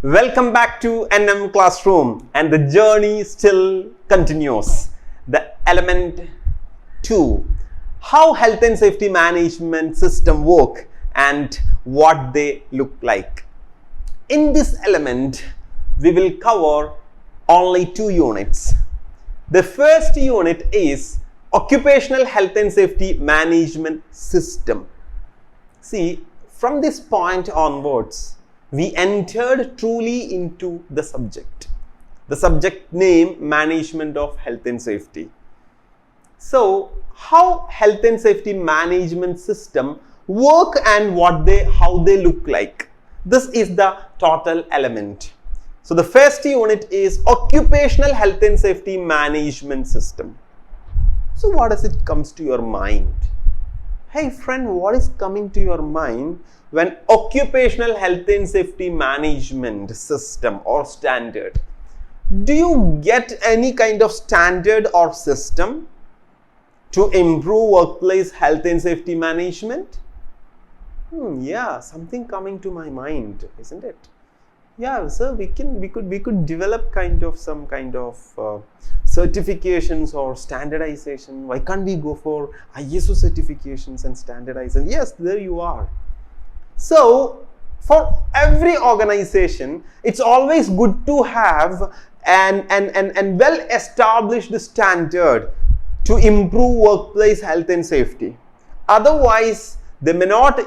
Welcome back to NM Classroom, and the journey still continues. The element 2, how health and safety management system work and what they look like. In this element, we will cover only 2 units. The first unit is occupational health and safety management system. See, from this point onwards, we entered truly into the subject. The subject name, management of health and safety. So, how health and safety management system work and how they look like. This is the total element. So, the first unit is occupational health and safety management system. So, what does it comes to your mind? Hey friend, what is coming to your mind when occupational health and safety management system or standard? Do you get any kind of standard or system to improve workplace health and safety management? Yeah, something coming to my mind, isn't it? Yeah, so we could develop some kind of certifications or standardization. Why can't we go for ISO certifications and standardization? Yes, there you are. So, for every organization, it's always good to have an well-established standard to improve workplace health and safety. Otherwise, they may not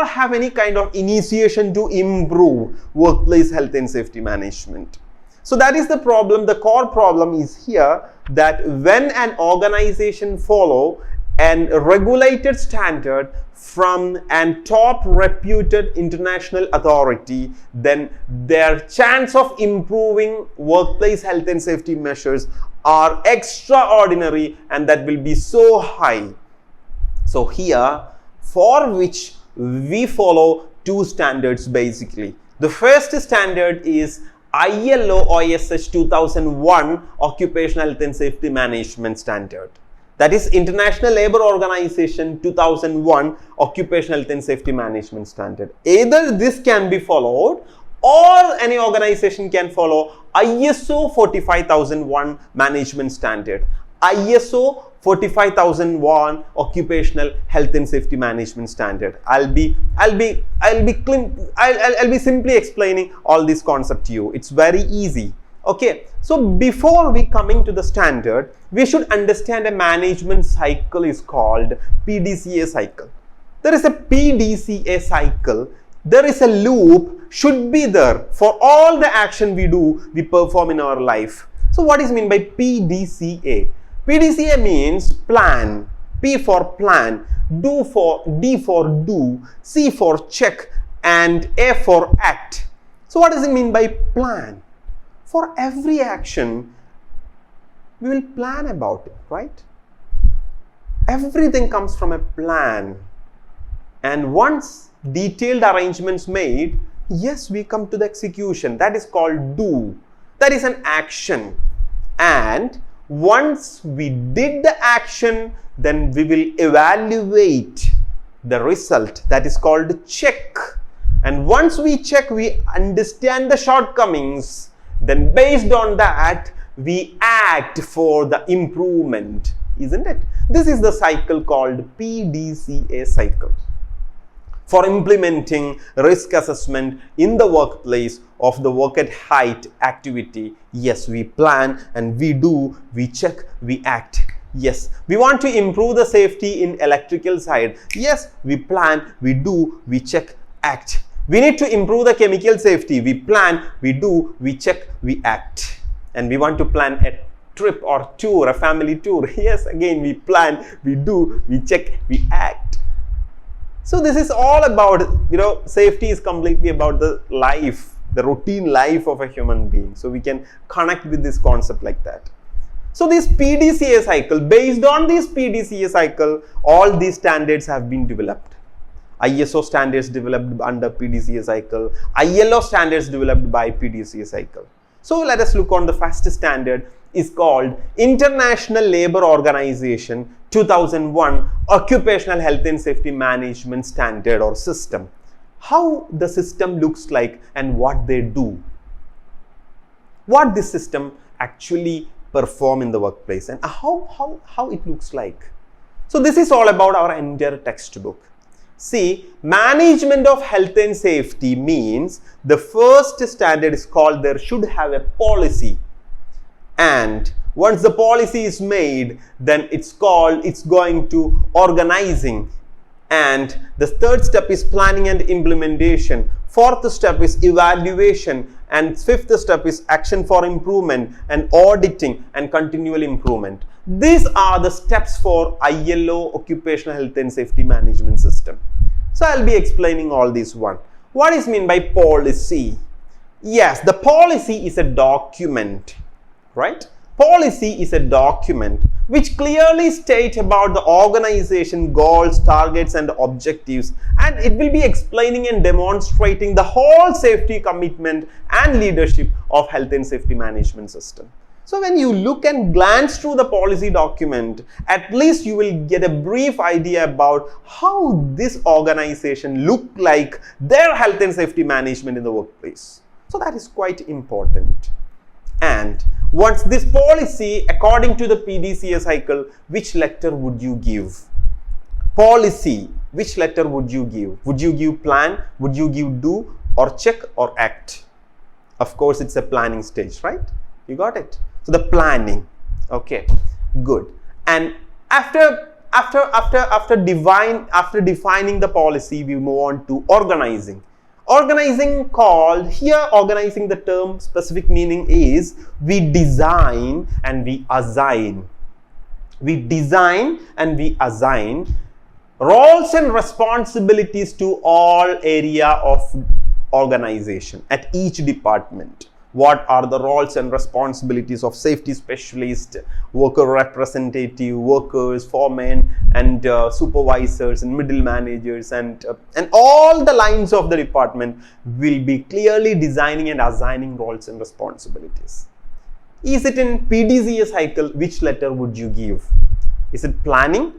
have any kind of initiation to improve workplace health and safety management. So that is the problem. The core problem is here that when an organization follow an regulated standard from an top reputed international authority, then their chance of improving workplace health and safety measures are extraordinary, and that will be so high. So here, for which we follow 2 standards basically. The first standard is ILO OSH 2001 Occupational Health and Safety Management Standard. That is International Labour Organization 2001 Occupational Health and Safety Management Standard. Either this can be followed or any organization can follow ISO 45001 Management Standard. ISO 45001 Occupational Health and Safety Management Standard. I'll be simply explaining all this concept to you. It's very easy. Okay, so before we coming to the standard, we should understand a management cycle is called PDCA cycle. There is a PDCA cycle. There is a loop should be there for all the action we perform in our life. So what is meant by PDCA? PDCA means plan, P for plan, D for do, C for check, and A for act. So what does it mean by plan? For every action, we will plan about it, right? Everything comes from a plan. And once detailed arrangements made, yes, we come to the execution. That is called do. That is an action. And once we did the action, then we will evaluate the result. That is called check. And once we check, we understand the shortcomings. Then based on that, we act for the improvement, isn't it? This is the cycle called PDCA cycle. For implementing risk assessment in the workplace of the work at height activity, yes, we plan and we do, we check, we act. Yes, we want to improve the safety in electrical side. Yes, we plan, we do, we check, act. We need to improve the chemical safety. We plan, we do, we check, we act. And we want to plan a trip or tour, a family tour. Yes, again, we plan, we do, we check, we act. So this is all about, safety is completely about the life, the routine life of a human being. So we can connect with this concept like that. So this PDCA cycle, based on this PDCA cycle, all these standards have been developed. ISO standards developed under PDCA cycle, ILO standards developed by PDCA cycle. So let us look on the first standard is called International Labour Organization 2001 Occupational Health and Safety Management Standard or System. how the system looks like and what they do. What this system actually perform in the workplace and how it looks like. So this is all about our entire textbook. See, management of health and safety means the first standard is called there should have a policy. And once the policy is made, then it's going to organizing. And the third step is planning and implementation. Fourth step is evaluation. And fifth step is action for improvement and auditing and continual improvement. These are the steps for ILO Occupational Health and Safety Management System. So I'll be explaining all these one. What is mean by policy? Yes, the policy is a document, right? Policy is a document which clearly states about the organization goals, targets and objectives, and it will be explaining and demonstrating the whole safety commitment and leadership of health and safety management system. So when you look and glance through the policy document, at least you will get a brief idea about how this organization look like their health and safety management in the workplace. So that is quite important. And once this policy, according to the PDCA cycle, which letter would you give? Policy, which letter would you give? Would you give plan? Would you give do or check or act? Of course, it's a planning stage, right? You got it? So the planning, okay, good. And after defining the policy, we move on to organizing. Organizing called, here organizing the term specific meaning is we design and we assign. We design and we assign roles and responsibilities to all area of organization at each department. What are the roles and responsibilities of safety specialist, worker representative, workers, foremen, and supervisors and middle managers, and all the lines of the department will be clearly designing and assigning roles and responsibilities. Is it in PDCA cycle? Which letter would you give? Is it planning,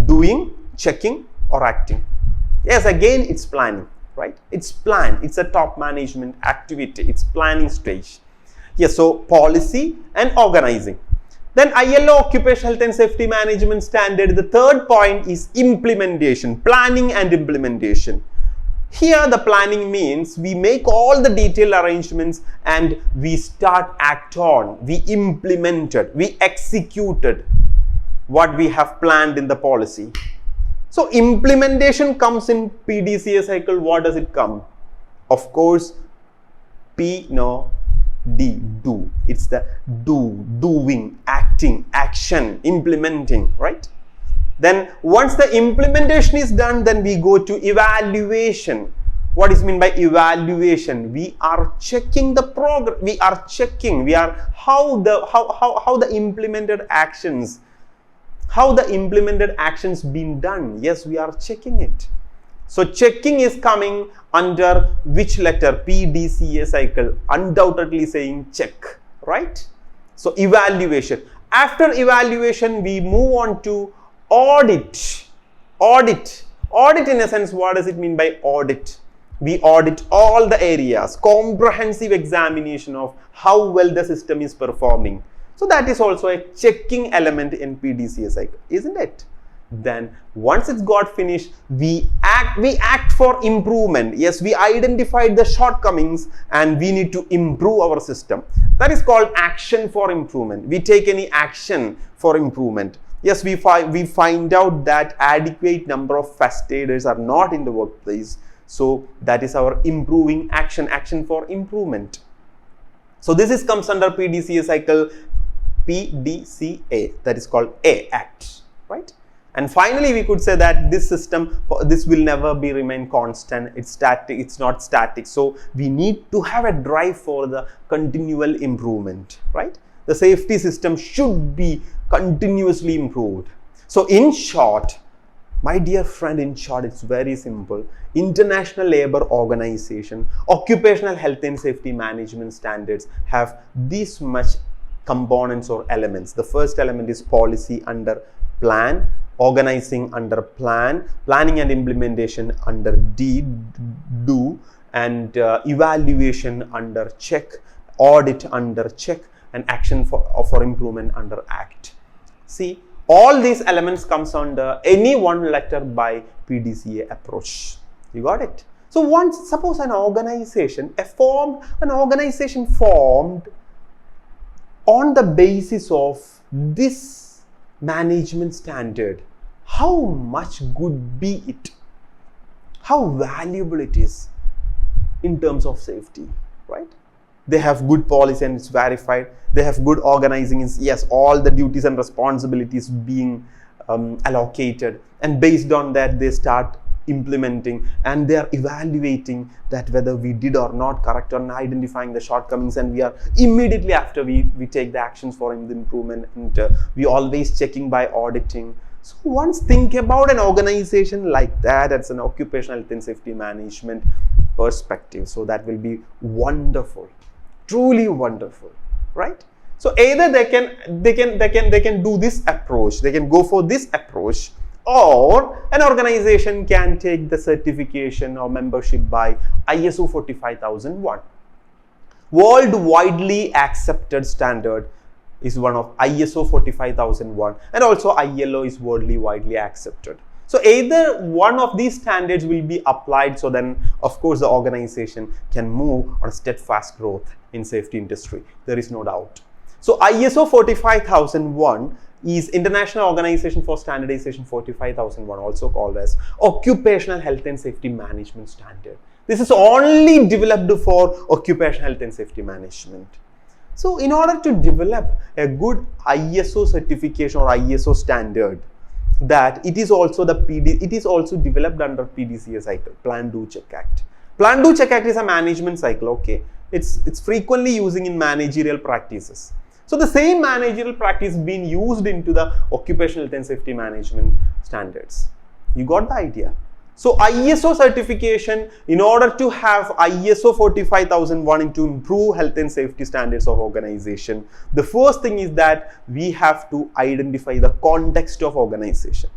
doing, checking, or acting? Yes, again it's planning. Right? It's plan. It's a top management activity. It's planning stage. Yes, so policy and organizing. Then ILO Occupational Health and Safety Management Standard. The third point is implementation, planning and implementation. Here the planning means we make all the detailed arrangements and we start act on. We implemented, we executed what we have planned in the policy. So implementation comes in PDCA cycle. What does it come? Of course, D, do. It's the doing, acting, action, implementing, right? Then once the implementation is done, then we go to evaluation. What is meant by evaluation? We are checking the progress. We are checking. How the implemented actions. How the implemented actions been done? Yes, we are checking it. So checking is coming under which letter? PDCA cycle. Undoubtedly saying check, right? So evaluation. After evaluation, we move on to audit. Audit in a sense, what does it mean by audit? We audit all the areas, comprehensive examination of how well the system is performing. So that is also a checking element in PDCA cycle, isn't it? Then once it's got finished, we act for improvement. Yes, we identified the shortcomings and we need to improve our system. That is called action for improvement. We take any action for improvement. Yes, we find out that adequate number of first aiders are not in the workplace. So that is our improving action for improvement. So this comes under PDCA cycle. PDCA, that is called A, act, right? And finally, we could say that this system, this will never be remain constant. It's static. It's not static. So we need to have a drive for the continual improvement, right? The safety system should be continuously improved. So in short, my dear friend, in short, it's very simple. International Labour Organization, Occupational Health and Safety Management Standards have this much components or elements. The first element is policy under plan, organizing under plan, planning and implementation under do, and evaluation under check, audit under check, and action for improvement under act. See, all these elements comes under any one letter by PDCA approach. You got it? So once, suppose an organization formed on the basis of this management standard, how much good be it? How valuable it is in terms of safety, right? They have good policy and it's verified. They have good organizing. Yes, all the duties and responsibilities being allocated, and based on that they start implementing, and they are evaluating that whether we did or not correct, or identifying the shortcomings, and we are immediately after we take the actions for the improvement, and we always checking by auditing. So once think about an organization like that as an occupational health and safety management perspective, so that will be wonderful, truly wonderful, right? So either they can do this approach, they can go for this approach, or an organization can take the certification or membership by ISO 45001. World widely accepted standard is one of ISO 45001, and also ILO is worldly widely accepted. So either one of these standards will be applied, so then of course the organization can move on steadfast growth in safety industry. There is no doubt. So ISO 45001 is International Organization for Standardization 45001, also called as Occupational Health and Safety Management Standard. This is only developed for occupational health and safety management. So in order to develop a good ISO certification or ISO standard, that it is also developed under PDCA cycle, Plan Do Check Act. Plan Do Check Act is a management cycle. Okay, it's frequently using in managerial practices. So the same managerial practice being used into the occupational health and safety management standards. You got the idea? So ISO certification, in order to have ISO 45001 to improve health and safety standards of organization, the first thing is that we have to identify the context of organization.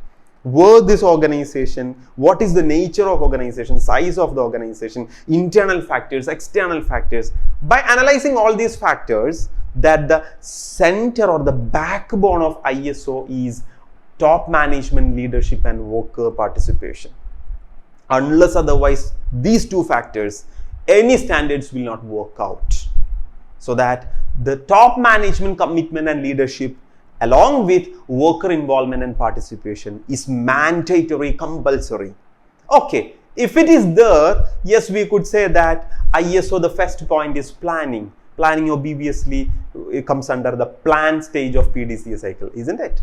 Where this organization, what is the nature of organization, size of the organization, internal factors, external factors. By analyzing all these factors, that the center or the backbone of ISO is top management, leadership, and worker participation. Unless otherwise these two factors, any standards will not work out. So that the top management commitment and leadership along with worker involvement and participation is mandatory, compulsory. Okay, if it is there, yes, we could say that ISO, the first point is planning. Planning obviously comes under the plan stage of PDCA cycle, isn't it?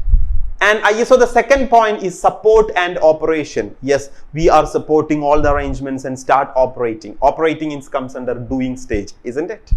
And ISO, the second point is support and operation. Yes, we are supporting all the arrangements and start operating. Operating comes under doing stage, isn't it?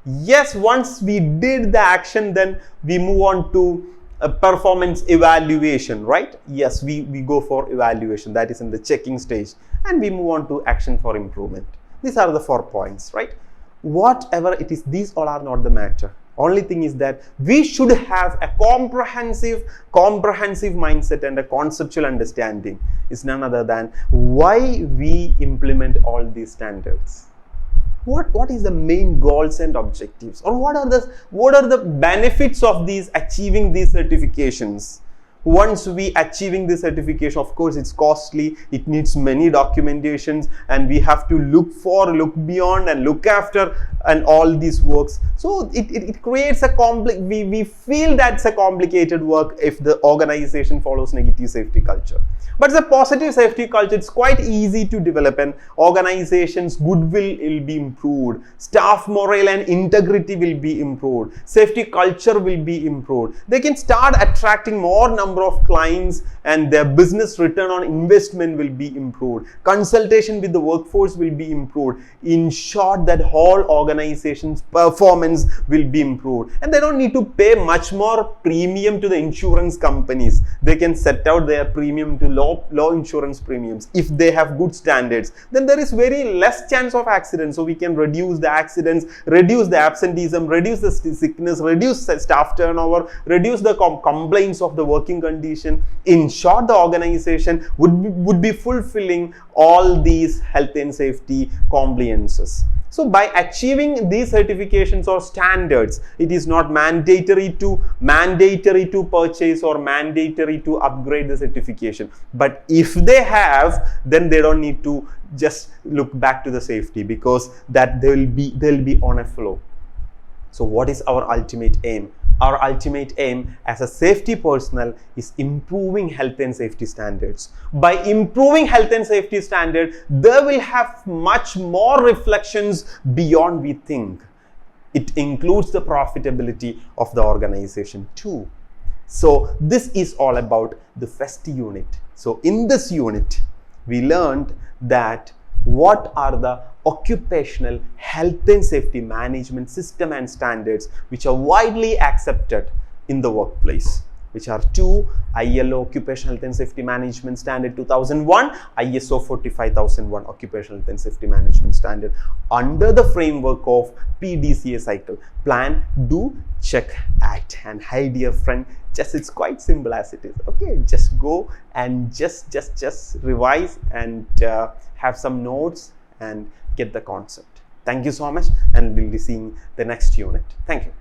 Yes, once we did the action, then we move on to a performance evaluation, right? Yes, we go for evaluation, that is in the checking stage, and we move on to action for improvement. These are the 4 points, right? Whatever it is, these all are not the matter. Only thing is that we should have a comprehensive mindset and a conceptual understanding. It's none other than why we implement all these standards. What is the main goals and objectives, or what are the benefits of achieving these certifications? Once we achieving this certification, of course it's costly, it needs many documentations, and we have to look beyond and look after and all these works. So it creates we feel that's a complicated work if the organization follows negative safety culture. But the positive safety culture, it's quite easy to develop, and organization's goodwill will be improved, staff morale and integrity will be improved, safety culture will be improved. They can start attracting more number of clients, and their business return on investment will be improved. Consultation with the workforce will be improved. In short, that whole organization's performance will be improved, and they don't need to pay much more premium to the insurance companies. They can set out their premium to low insurance premiums. If they have good standards, then there is very less chance of accidents. So we can reduce the accidents, reduce the absenteeism, reduce the sickness, reduce staff turnover, reduce the complaints of the working working condition. In short, the organization would be fulfilling all these health and safety compliances. So by achieving these certifications or standards, it is not mandatory to purchase or mandatory to upgrade the certification. But if they have, then they don't need to just look back to the safety, because that they'll be on a flow. So what is our ultimate aim? Our ultimate aim as a safety personnel is improving health and safety standards. By improving health and safety standards, they will have much more reflections beyond we think. It includes the profitability of the organization too. So this is all about the first unit. So in this unit, we learned that what are the occupational health and safety management system and standards which are widely accepted in the workplace, which are 2 ILO Occupational Health and Safety Management Standard 2001, ISO 45001 Occupational Health and Safety Management Standard, under the framework of PDCA cycle. Plan, do, check, act. And hi dear friend, just it's quite simple as it is. Okay, just go and just revise and have some notes and get the concept. Thank you so much, and we'll be seeing the next unit. Thank you.